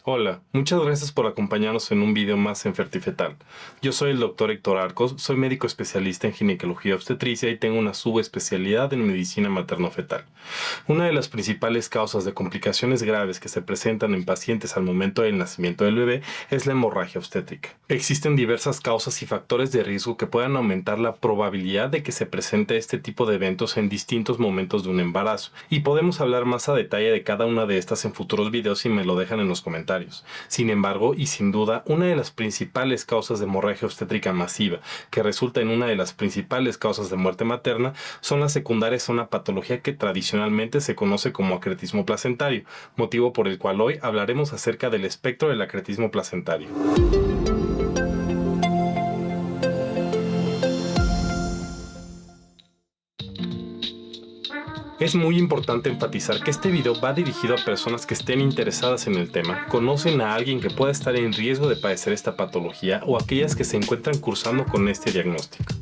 Hola, muchas gracias por acompañarnos en un video más en Fertifetal. Yo soy el Dr. Héctor Arcos, soy médico especialista en ginecología obstetricia y tengo una subespecialidad en medicina materno-fetal. Una de las principales causas de complicaciones graves que se presentan en pacientes al momento del nacimiento del bebé es la hemorragia obstétrica. Existen diversas causas y factores de riesgo que puedan aumentar la probabilidad de que se presente este tipo de eventos en distintos momentos de un embarazo, y podemos hablar más a detalle de cada una de estas en futuros videos si me lo dejan en los comentarios. Sin embargo, y sin duda, una de las principales causas de hemorragia obstétrica masiva, que resulta en una de las principales causas de muerte materna, son las secundarias a una patología que tradicionalmente se conoce como acretismo placentario, motivo por el cual hoy hablaremos acerca del espectro del acretismo placentario. Es muy importante enfatizar que este video va dirigido a personas que estén interesadas en el tema, conocen a alguien que pueda estar en riesgo de padecer esta patología o aquellas que se encuentran cursando con este diagnóstico.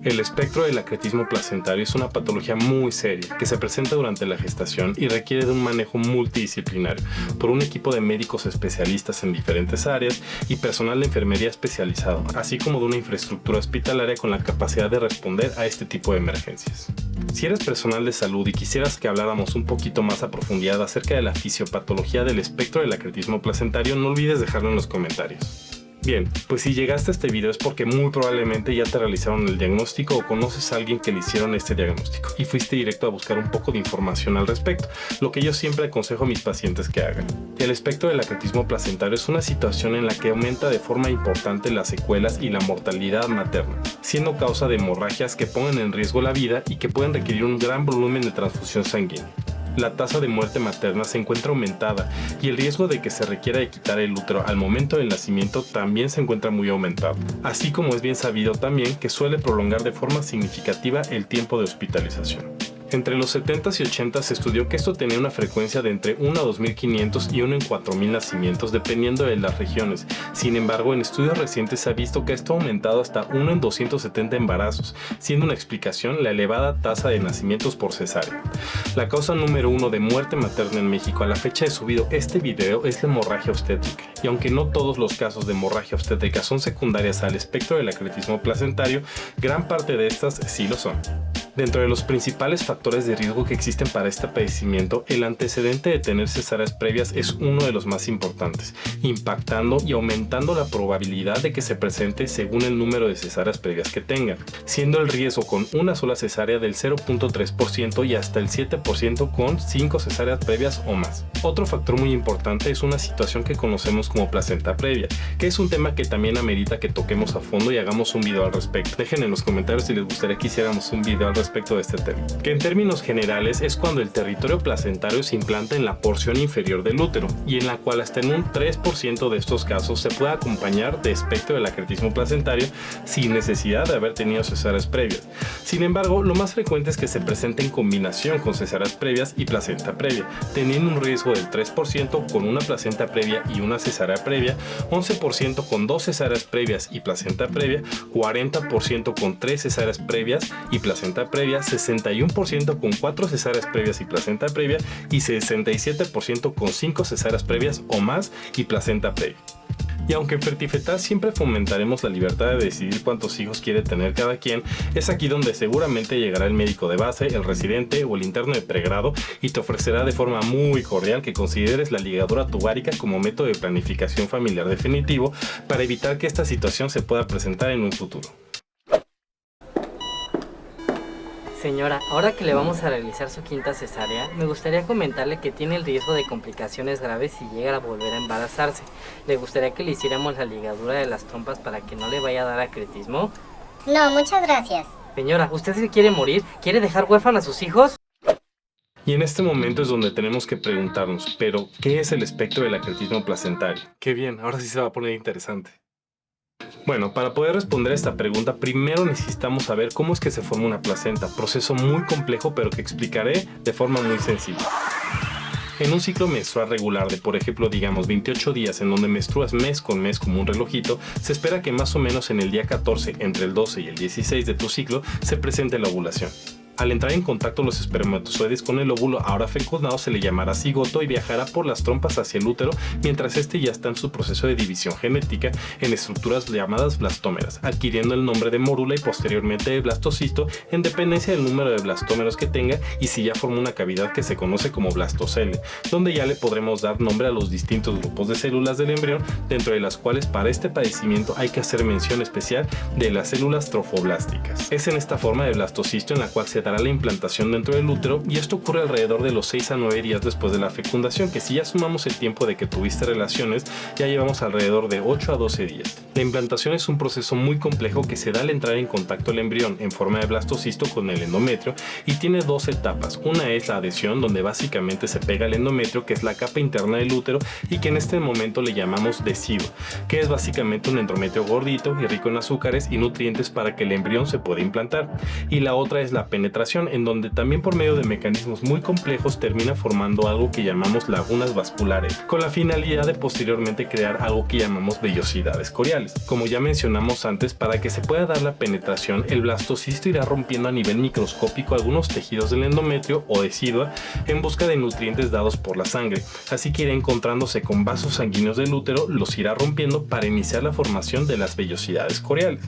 El espectro del acretismo placentario es una patología muy seria que se presenta durante la gestación y requiere de un manejo multidisciplinario por un equipo de médicos especialistas en diferentes áreas y personal de enfermería especializado, así como de una infraestructura hospitalaria con la capacidad de responder a este tipo de emergencias. Si eres personal de salud y quisieras que habláramos un poquito más a profundidad acerca de la fisiopatología del espectro del acretismo placentario, no olvides dejarlo en los comentarios. Bien, pues si llegaste a este video es porque muy probablemente ya te realizaron el diagnóstico o conoces a alguien que le hicieron este diagnóstico y fuiste directo a buscar un poco de información al respecto, lo que yo siempre aconsejo a mis pacientes que hagan. El espectro del acretismo placentario es una situación en la que aumenta de forma importante las secuelas y la mortalidad materna, siendo causa de hemorragias que pongan en riesgo la vida y que pueden requerir un gran volumen de transfusión sanguínea. La tasa de muerte materna se encuentra aumentada y el riesgo de que se requiera de quitar el útero al momento del nacimiento también se encuentra muy aumentado, así como es bien sabido también que suele prolongar de forma significativa el tiempo de hospitalización. Entre los 70s y 80s se estudió que esto tenía una frecuencia de entre 1 a 2.500 y 1 en 4.000 nacimientos dependiendo de las regiones. Sin embargo, en estudios recientes se ha visto que esto ha aumentado hasta 1 en 270 embarazos, siendo una explicación la elevada tasa de nacimientos por cesárea. La causa número 1 de muerte materna en México a la fecha de subido este video es la hemorragia obstétrica, y aunque no todos los casos de hemorragia obstétrica son secundarias al espectro del acretismo placentario, gran parte de estas sí lo son. Dentro de los principales factores de riesgo que existen para este padecimiento, el antecedente de tener cesáreas previas es uno de los más importantes, impactando y aumentando la probabilidad de que se presente según el número de cesáreas previas que tengan, siendo el riesgo con una sola cesárea del 0.3% y hasta el 7% con 5 cesáreas previas o más. Otro factor muy importante es una situación que conocemos como placenta previa, que es un tema que también amerita que toquemos a fondo y hagamos un video al respecto. Dejen en los comentarios si les gustaría que hiciéramos un video al respecto de este tema, que en términos generales es cuando el territorio placentario se implanta en la porción inferior del útero y en la cual hasta en un 3% de estos casos se puede acompañar de espectro del acretismo placentario sin necesidad de haber tenido cesáreas previas. Sin embargo, lo más frecuente es que se presente en combinación con cesáreas previas y placenta previa, teniendo un riesgo del 3% con una placenta previa y una cesárea previa, 11% con 2 cesáreas previas y placenta previa, 40% con 3 cesáreas previas y placenta previa, 61% con 4 cesáreas previas y placenta previa y 67% con 5 cesáreas previas o más y placenta previa. Y aunque en Fertifetal siempre fomentaremos la libertad de decidir cuántos hijos quiere tener cada quien, es aquí donde seguramente llegará el médico de base, el residente o el interno de pregrado y te ofrecerá de forma muy cordial que consideres la ligadura tubárica como método de planificación familiar definitivo para evitar que esta situación se pueda presentar en un futuro. Señora, ahora que le vamos a realizar su quinta cesárea, me gustaría comentarle que tiene el riesgo de complicaciones graves si llega a volver a embarazarse. ¿Le gustaría que le hiciéramos la ligadura de las trompas para que no le vaya a dar acretismo? No, muchas gracias. Señora, ¿usted se quiere morir? ¿Quiere dejar huérfanos a sus hijos? Y en este momento es donde tenemos que preguntarnos, pero ¿qué es el espectro del acretismo placentario? Qué bien, ahora sí se va a poner interesante. Bueno, para poder responder a esta pregunta, primero necesitamos saber cómo es que se forma una placenta, proceso muy complejo pero que explicaré de forma muy sencilla. En un ciclo menstrual regular de, por ejemplo, digamos 28 días en donde menstruas mes con mes como un relojito, se espera que más o menos en el día 14, entre el 12 y el 16 de tu ciclo, se presente la ovulación. Al entrar en contacto los espermatozoides con el óvulo ahora fecundado se le llamará cigoto y viajará por las trompas hacia el útero mientras este ya está en su proceso de división genética en estructuras llamadas blastómeras, adquiriendo el nombre de mórula y posteriormente de blastocisto en dependencia del número de blastómeros que tenga y si ya forma una cavidad que se conoce como blastocele, donde ya le podremos dar nombre a los distintos grupos de células del embrión, dentro de las cuales para este padecimiento hay que hacer mención especial de las células trofoblásticas. Es en esta forma de blastocisto en la cual se dará la implantación dentro del útero y esto ocurre alrededor de los 6 a 9 días después de la fecundación, que si ya sumamos el tiempo de que tuviste relaciones, ya llevamos alrededor de 8 a 12 días. La implantación es un proceso muy complejo que se da al entrar en contacto el embrión en forma de blastocisto con el endometrio y tiene dos etapas. Una es la adhesión, donde básicamente se pega el endometrio, que es la capa interna del útero y que en este momento le llamamos deciduo, que es básicamente un endometrio gordito y rico en azúcares y nutrientes para que el embrión se pueda implantar. Y la otra es la penetración, en donde también por medio de mecanismos muy complejos termina formando algo que llamamos lagunas vasculares, con la finalidad de posteriormente crear algo que llamamos vellosidades coriales. Como ya mencionamos antes, para que se pueda dar la penetración, el blastocisto irá rompiendo a nivel microscópico algunos tejidos del endometrio o decidua en busca de nutrientes dados por la sangre, así que irá encontrándose con vasos sanguíneos del útero, los irá rompiendo para iniciar la formación de las vellosidades coriales.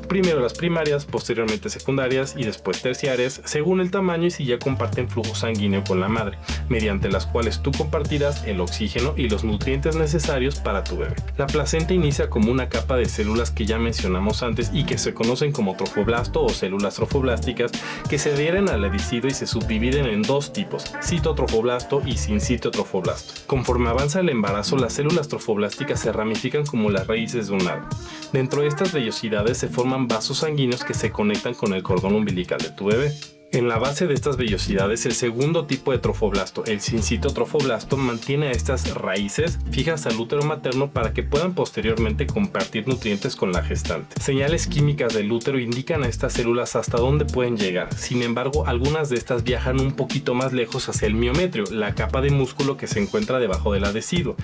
Primero las primarias, posteriormente secundarias y después terciarias, según el tamaño y si ya comparten flujo sanguíneo con la madre, mediante las cuales tú compartirás el oxígeno y los nutrientes necesarios para tu bebé. La placenta inicia como una capa de células que ya mencionamos antes y que se conocen como trofoblasto o células trofoblásticas, que se adhieren al deciduo y se subdividen en dos tipos, citotrofoblasto y sincitotrofoblasto. Conforme avanza el embarazo, las células trofoblásticas se ramifican como las raíces de un árbol. Dentro de estas vellosidades se forman vasos sanguíneos que se conectan con el cordón umbilical de tu bebé. En la base de estas vellosidades, el segundo tipo de trofoblasto, el sincitotrofoblasto, mantiene a estas raíces fijas al útero materno para que puedan posteriormente compartir nutrientes con la gestante. Señales químicas del útero indican a estas células hasta dónde pueden llegar. Sin embargo, algunas de estas viajan un poquito más lejos hacia el miometrio, la capa de músculo que se encuentra debajo de la deciduo,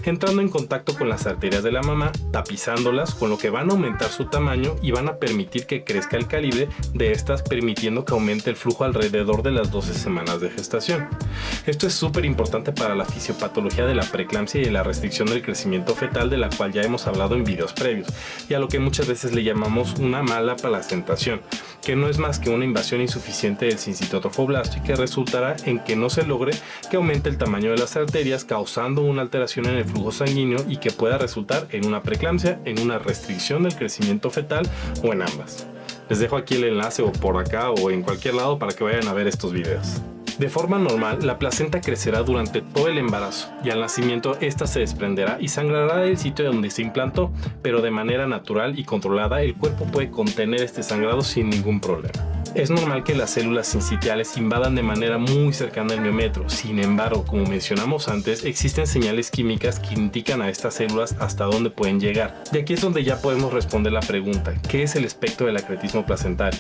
entrando en contacto con las arterias de la mamá, tapizándolas, con lo que van a aumentar su tamaño y van a permitir que crezca el calibre de estas, permitiendo que aumente el flujo alrededor de las 12 semanas de gestación. Esto es súper importante para la fisiopatología de la preeclampsia y de la restricción del crecimiento fetal, de la cual ya hemos hablado en videos previos, y a lo que muchas veces le llamamos una mala placentación, que no es más que una invasión insuficiente del sincitotrofoblasto y que resultará en que no se logre que aumente el tamaño de las arterias, causando una alteración en el flujo sanguíneo y que pueda resultar en una preeclampsia, en una restricción del crecimiento fetal o en ambas. Les dejo aquí el enlace o por acá o en cualquier lado para que vayan a ver estos videos. De forma normal, la placenta crecerá durante todo el embarazo y al nacimiento esta se desprenderá y sangrará del sitio donde se implantó, pero de manera natural y controlada el cuerpo puede contener este sangrado sin ningún problema. Es normal que las células sincitiales invadan de manera muy cercana al miometrio. Sin embargo, como mencionamos antes, existen señales químicas que indican a estas células hasta dónde pueden llegar. De aquí es donde ya podemos responder la pregunta: ¿qué es el espectro del acretismo placentario?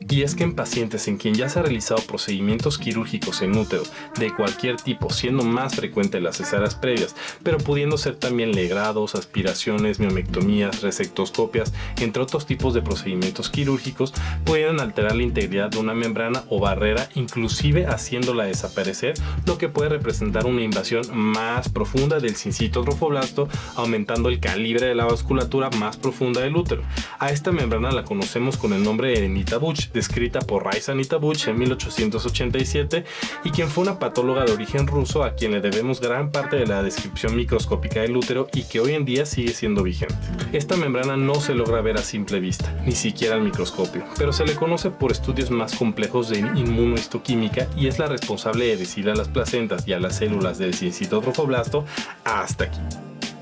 Y es que en pacientes en quien ya se han realizado procedimientos quirúrgicos en útero de cualquier tipo, siendo más frecuente las cesáreas previas, pero pudiendo ser también legrados, aspiraciones, miomectomías, resectoscopias, entre otros tipos de procedimientos quirúrgicos, pueden alterar la integridad de una membrana o barrera, inclusive haciéndola desaparecer, lo que puede representar una invasión más profunda del sincitotrofoblasto, aumentando el calibre de la vasculatura más profunda del útero. A esta membrana la conocemos con el nombre de Anita Buch, descrita por Raisa Anita Buch en 1887 y quien fue una patóloga de origen ruso a quien le debemos gran parte de la descripción microscópica del útero y que hoy en día sigue siendo vigente. Esta membrana no se logra ver a simple vista, ni siquiera al microscopio, pero se le conoce por estudios más complejos de inmunohistoquímica y es la responsable de decir a las placentas y a las células del sincitotrofoblasto hasta aquí.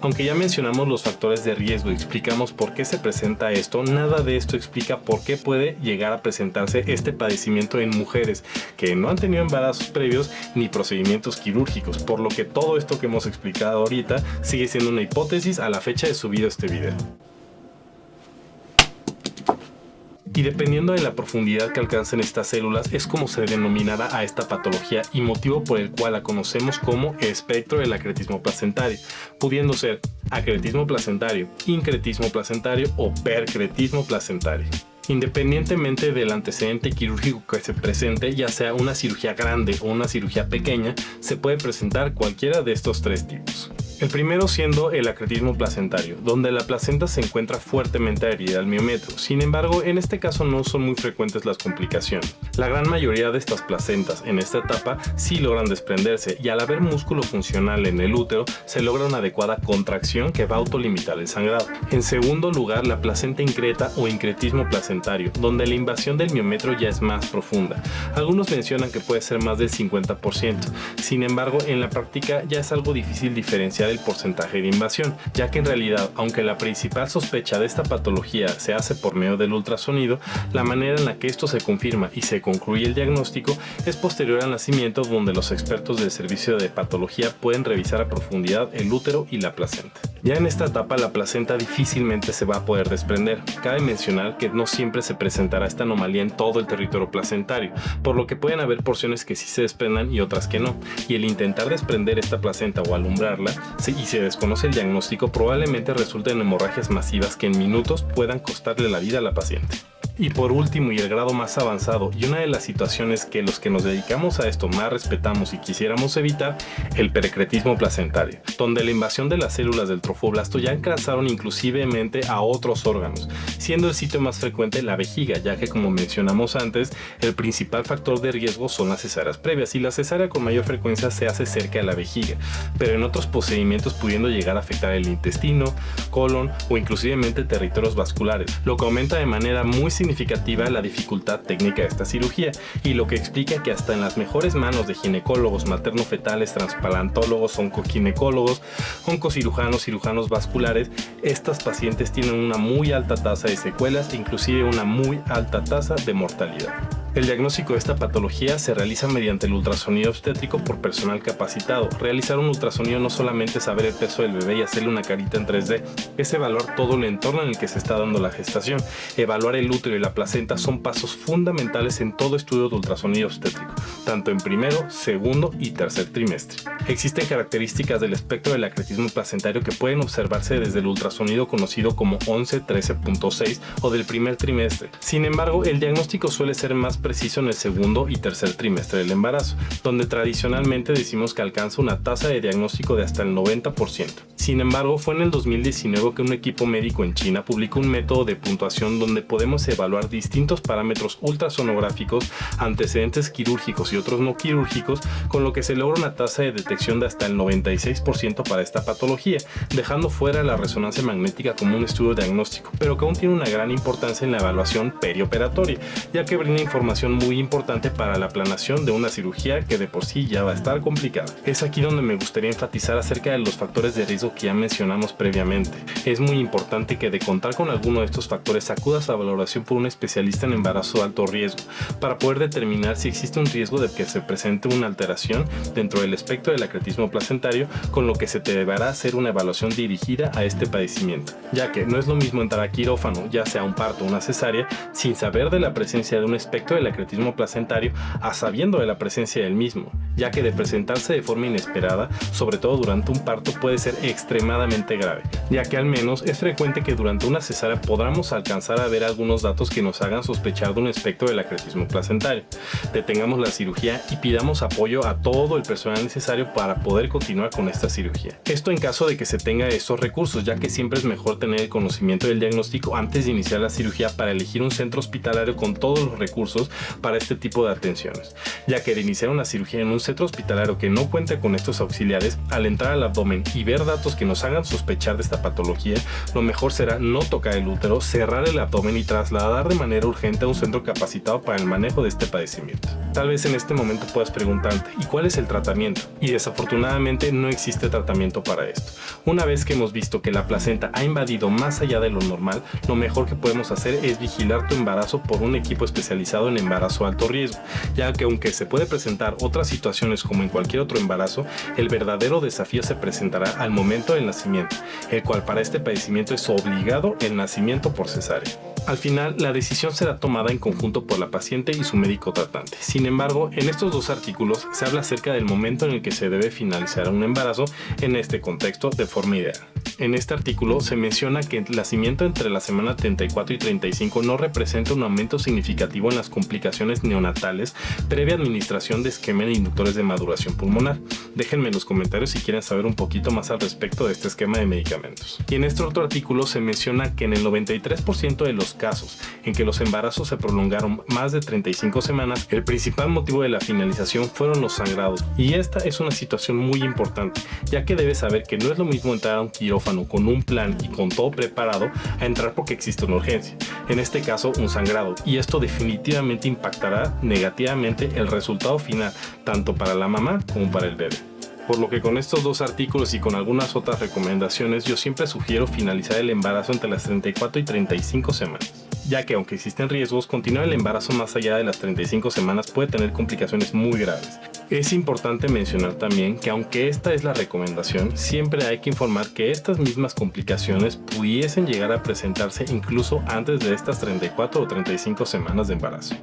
Aunque ya mencionamos los factores de riesgo y explicamos por qué se presenta esto, nada de esto explica por qué puede llegar a presentarse este padecimiento en mujeres que no han tenido embarazos previos ni procedimientos quirúrgicos, por lo que todo esto que hemos explicado ahorita sigue siendo una hipótesis a la fecha de subido este video. Y dependiendo de la profundidad que alcancen estas células es como se denominará a esta patología y motivo por el cual la conocemos como espectro del acretismo placentario, pudiendo ser acretismo placentario, incretismo placentario o percretismo placentario. Independientemente del antecedente quirúrgico que se presente, ya sea una cirugía grande o una cirugía pequeña, se puede presentar cualquiera de estos tres tipos. El primero siendo el acretismo placentario, donde la placenta se encuentra fuertemente adherida al miometro. Sin embargo, en este caso no son muy frecuentes las complicaciones. La gran mayoría de estas placentas en esta etapa sí logran desprenderse y al haber músculo funcional en el útero se logra una adecuada contracción que va a autolimitar el sangrado. En segundo lugar, la placenta increta o incretismo placentario, donde la invasión del miometro ya es más profunda. Algunos mencionan que puede ser más del 50%. Sin embargo, en la práctica ya es algo difícil diferenciar el porcentaje de invasión, ya que en realidad, aunque la principal sospecha de esta patología se hace por medio del ultrasonido, la manera en la que esto se confirma y se concluye el diagnóstico es posterior al nacimiento, donde los expertos del servicio de patología pueden revisar a profundidad el útero y la placenta. Ya en esta etapa la placenta difícilmente se va a poder desprender. Cabe mencionar que no siempre se presentará esta anomalía en todo el territorio placentario, por lo que pueden haber porciones que sí se desprendan y otras que no, y el intentar desprender esta placenta o alumbrarla y se desconoce el diagnóstico, probablemente resulte en hemorragias masivas que en minutos puedan costarle la vida a la paciente. Y por último, y el grado más avanzado, y una de las situaciones que los que nos dedicamos a esto más respetamos y quisiéramos evitar, el perecretismo placentario, donde la invasión de las células del trofoblasto ya alcanzaron inclusivemente a otros órganos, siendo el sitio más frecuente la vejiga, ya que como mencionamos antes, el principal factor de riesgo son las cesáreas previas, y la cesárea con mayor frecuencia se hace cerca de la vejiga, pero en otros procedimientos pudiendo llegar a afectar el intestino, colon o inclusivemente territorios vasculares, lo que aumenta de manera muy significativa la dificultad técnica de esta cirugía, y lo que explica que hasta en las mejores manos de ginecólogos materno-fetales, transplantólogos, oncoginecólogos, oncocirujanos, cirujanos vasculares, estas pacientes tienen una muy alta tasa de secuelas e inclusive una muy alta tasa de mortalidad. El diagnóstico de esta patología se realiza mediante el ultrasonido obstétrico por personal capacitado. Realizar un ultrasonido no solamente es saber el peso del bebé y hacerle una carita en 3D, es evaluar todo el entorno en el que se está dando la gestación. Evaluar el útero y la placenta son pasos fundamentales en todo estudio de ultrasonido obstétrico, tanto en primero, segundo y tercer trimestre. Existen características del espectro del acretismo placentario que pueden observarse desde el ultrasonido conocido como 11-13.6 o del primer trimestre. Sin embargo, el diagnóstico suele ser más preciso en el segundo y tercer trimestre del embarazo, donde tradicionalmente decimos que alcanza una tasa de diagnóstico de hasta el 90%. Sin embargo, fue en el 2019 que un equipo médico en China publicó un método de puntuación donde podemos evaluar distintos parámetros ultrasonográficos, antecedentes quirúrgicos y otros no quirúrgicos, con lo que se logra una tasa de detección de hasta el 96% para esta patología, dejando fuera la resonancia magnética como un estudio diagnóstico, pero que aún tiene una gran importancia en la evaluación perioperatoria, ya que brinda información muy importante para la planeación de una cirugía que de por sí ya va a estar complicada. Es aquí donde me gustaría enfatizar acerca de los factores de riesgo que ya mencionamos previamente. Es muy importante que de contar con alguno de estos factores acudas a valoración por un especialista en embarazo de alto riesgo para poder determinar si existe un riesgo de que se presente una alteración dentro del espectro del acretismo placentario, con lo que se te deberá hacer una evaluación dirigida a este padecimiento, ya que no es lo mismo entrar a quirófano, ya sea un parto o una cesárea, sin saber de la presencia de un espectro del acretismo placentario a sabiendo de la presencia del mismo, ya que de presentarse de forma inesperada, sobre todo durante un parto, puede ser extremadamente grave, ya que al menos es frecuente que durante una cesárea podamos alcanzar a ver algunos datos que nos hagan sospechar de un espectro del acretismo placentario. Detengamos la cirugía y pidamos apoyo a todo el personal necesario para poder continuar con esta cirugía. Esto en caso de que se tenga estos recursos, ya que siempre es mejor tener el conocimiento del diagnóstico antes de iniciar la cirugía para elegir un centro hospitalario con todos los recursos para este tipo de atenciones, ya que de iniciar una cirugía en un centro hospitalario que no cuente con estos auxiliares, al entrar al abdomen y ver datos que nos hagan sospechar de esta patología, lo mejor será no tocar el útero, cerrar el abdomen y trasladar de manera urgente a un centro capacitado para el manejo de este padecimiento. Tal vez en este momento puedas preguntarte, ¿y cuál es el tratamiento? Y desafortunadamente no existe tratamiento para esto. Una vez que hemos visto que la placenta ha invadido más allá de lo normal, lo mejor que podemos hacer es vigilar tu embarazo por un equipo especializado en embarazo alto riesgo, ya que aunque se puede presentar otras situaciones como en cualquier otro embarazo, el verdadero desafío se presentará al momento del nacimiento, el cual para este padecimiento es obligado el nacimiento por cesárea. Al final, la decisión será tomada en conjunto por la paciente y su médico tratante. Sin embargo, en estos dos artículos se habla acerca del momento en el que se debe finalizar un embarazo en este contexto de forma ideal. En este artículo se menciona que el nacimiento entre la semana 34 y 35 no representa un aumento significativo en las complicaciones neonatales previa administración de esquema de inductores de maduración pulmonar. Déjenme en los comentarios si quieren saber un poquito más al respecto de este esquema de medicamentos. Y en este otro artículo se menciona que en el 93% de los casos en que los embarazos se prolongaron más de 35 semanas, el principal motivo de la finalización fueron los sangrados. Y esta es una situación muy importante, ya que debes saber que no es lo mismo entrar a un quirófano con un plan y con todo preparado a entrar porque existe una urgencia, en este caso un sangrado, y esto definitivamente impactará negativamente el resultado final tanto para la mamá como para el bebé. Por lo que con estos dos artículos y con algunas otras recomendaciones yo siempre sugiero finalizar el embarazo entre las 34 y 35 semanas, ya que aunque existen riesgos, continuar el embarazo más allá de las 35 semanas puede tener complicaciones muy graves. Es importante mencionar también que aunque esta es la recomendación, siempre hay que informar que estas mismas complicaciones pudiesen llegar a presentarse incluso antes de estas 34 o 35 semanas de embarazo.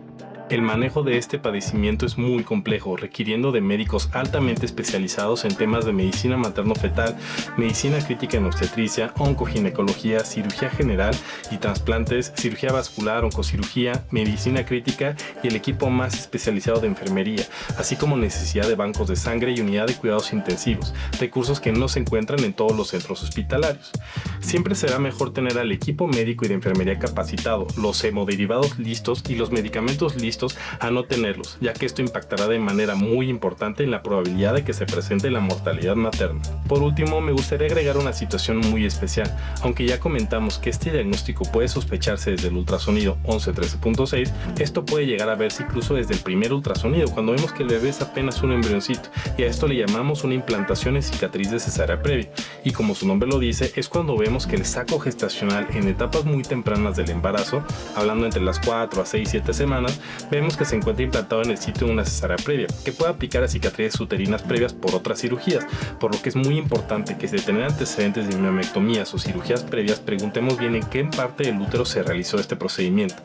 El manejo de este padecimiento es muy complejo, requiriendo de médicos altamente especializados en temas de medicina materno-fetal, medicina crítica en obstetricia, oncoginecología, cirugía general y trasplantes, cirugía vascular, oncocirugía, medicina crítica y el equipo más especializado de enfermería, así como necesidad de bancos de sangre y unidad de cuidados intensivos, recursos que no se encuentran en todos los centros hospitalarios. Siempre será mejor tener al equipo médico y de enfermería capacitado, los hemoderivados listos y los medicamentos listos a no tenerlos, ya que esto impactará de manera muy importante en la probabilidad de que se presente la mortalidad materna. Por último, me gustaría agregar una situación muy especial. Aunque ya comentamos que este diagnóstico puede sospecharse desde el ultrasonido 11-13.6, esto puede llegar a verse incluso desde el primer ultrasonido, cuando vemos que el bebé es apenas un embrioncito, y a esto le llamamos una implantación en cicatriz de cesárea previa. Y como su nombre lo dice, es cuando vemos que el saco gestacional en etapas muy tempranas del embarazo, hablando entre las 4 a 6-7 semanas, vemos que se encuentra implantado en el sitio de una cesárea previa, que puede aplicar a cicatrices uterinas previas por otras cirugías, por lo que es muy importante que si de tener antecedentes de miomectomías o cirugías previas, preguntemos bien en qué parte del útero se realizó este procedimiento,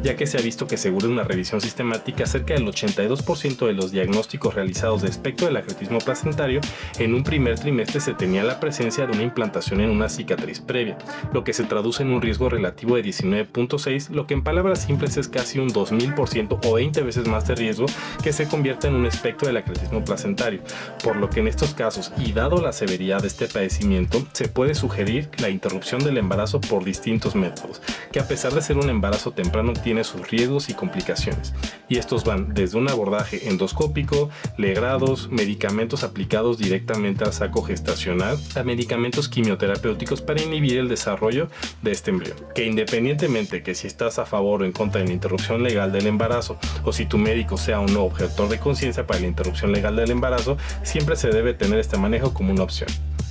ya que se ha visto que según una revisión sistemática, cerca del 82% de los diagnósticos realizados de espectro del acretismo placentario, en un primer trimestre se tenía la presencia de una implantación en una cicatriz previa, lo que se traduce en un riesgo relativo de 19.6, lo que en palabras simples es casi un 2000% o 20 veces más de riesgo que se convierta en un espectro del acretismo placentario, por lo que en estos casos, y dado la severidad de este padecimiento, se puede sugerir la interrupción del embarazo por distintos métodos, que a pesar de ser un embarazo temprano tiene sus riesgos y complicaciones, y estos van desde un abordaje endoscópico, legrados, medicamentos aplicados directamente al saco gestacional, a medicamentos quimioterapéuticos para inhibir el desarrollo de este embrión, que independientemente que si estás a favor o en contra de la interrupción legal del embarazo, o si tu médico sea o no objetor de conciencia para la interrupción legal del embarazo, siempre se debe tener este manejo como una opción.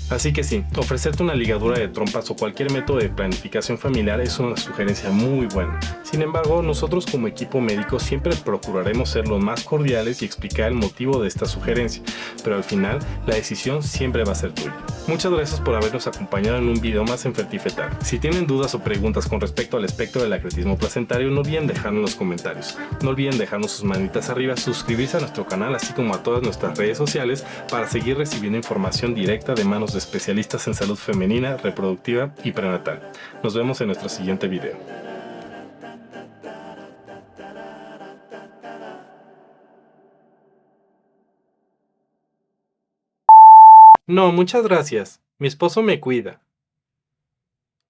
Así que sí, ofrecerte una ligadura de trompas o cualquier método de planificación familiar es una sugerencia muy buena. Sin embargo, nosotros como equipo médico siempre procuraremos ser los más cordiales y explicar el motivo de esta sugerencia, pero al final la decisión siempre va a ser tuya. Muchas gracias por habernos acompañado en un video más en Fertifetal. Si tienen dudas o preguntas con respecto al espectro del acretismo placentario, no olviden dejarnos en los comentarios. No olviden dejarnos sus manitas arriba, suscribirse a nuestro canal, así como a todas nuestras redes sociales para seguir recibiendo información directa de manos de especialistas en salud femenina, reproductiva y prenatal. Nos vemos en nuestro siguiente video. No, muchas gracias. Mi esposo me cuida.